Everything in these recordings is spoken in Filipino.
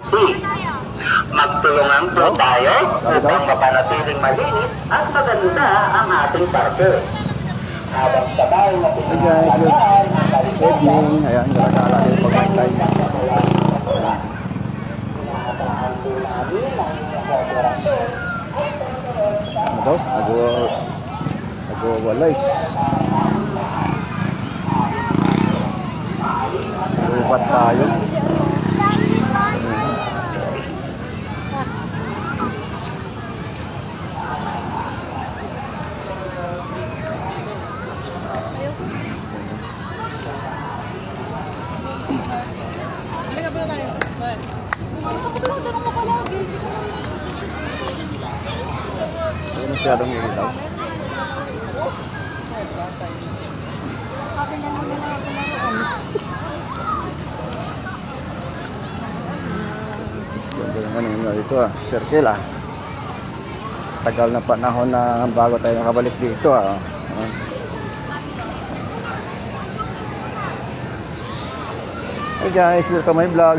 C. Magtulungan po tayo upang mapanatiling malinis at maganda ang ating parke. Habang sabay na Hey guys, good evening. Ayan, gala-gala din pag-maintay. Ano daw? Nag-walis. Lupat tayo. Hindi masyadong ilaw. Ganda naman yung dito circle Tagal na panahon na bago tayo nakabalik dito Hey guys, welcome my vlog.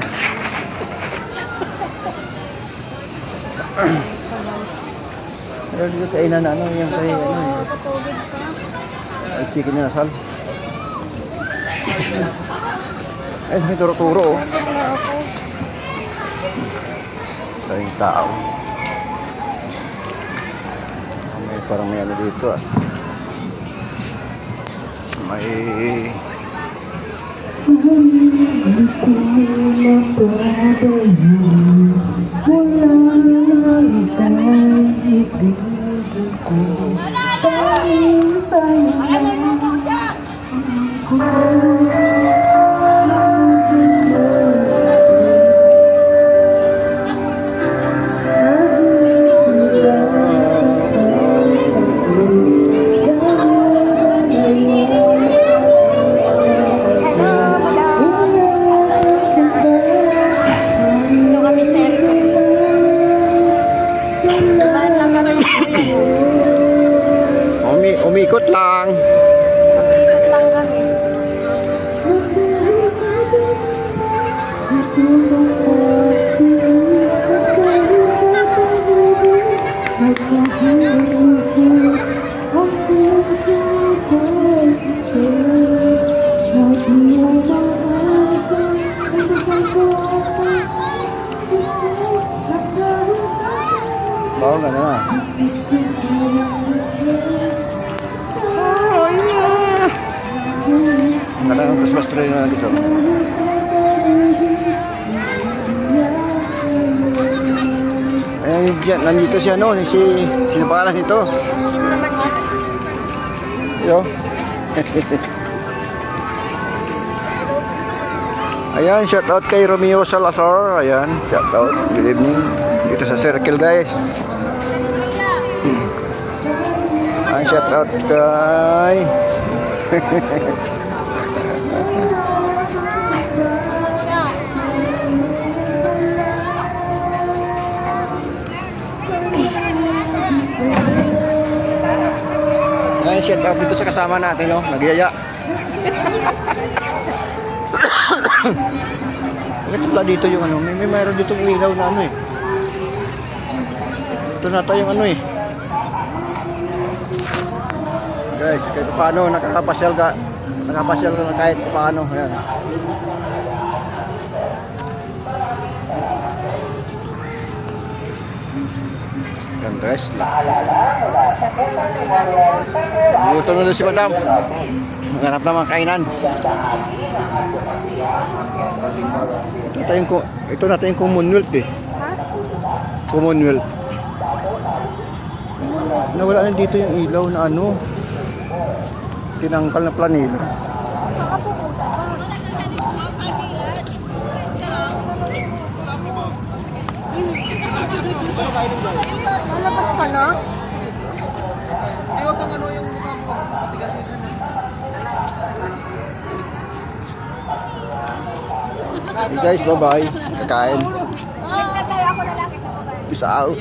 Meron dito kainan na yung kay chicken na nasal. May turo-turo Tayong tao. May parang may ano dito May umikot lang. Bawa ka na. Ang Christmas tree na dito. Nandito siya sino pangalan nito? Yo. Ayan, shout out kay Romeo Salazar. Ayan, shout out. Good evening. Dito sa circle guys. Ayan, shout out kay Ngayon shout out dito sa kasama natin nagyaya. Bakit pala dito yung may mayroon dito yung ilaw na ito nata yung guys, kahit paano nakakapasyal ka na kahit paano. Ayan. Rest lang. Gutom na doon si madam. Maghanap naman kainan. Ito natin yung Commonwealth Commonwealth. Nawala na dito yung ilaw na tinangkal na planeta. Lalabas ka na? Ayaw kang yung mukha mo. Matigas yun. Hey guys, bye-bye. Kakain. Nagtatay ako lalaki sa babae. Peace out.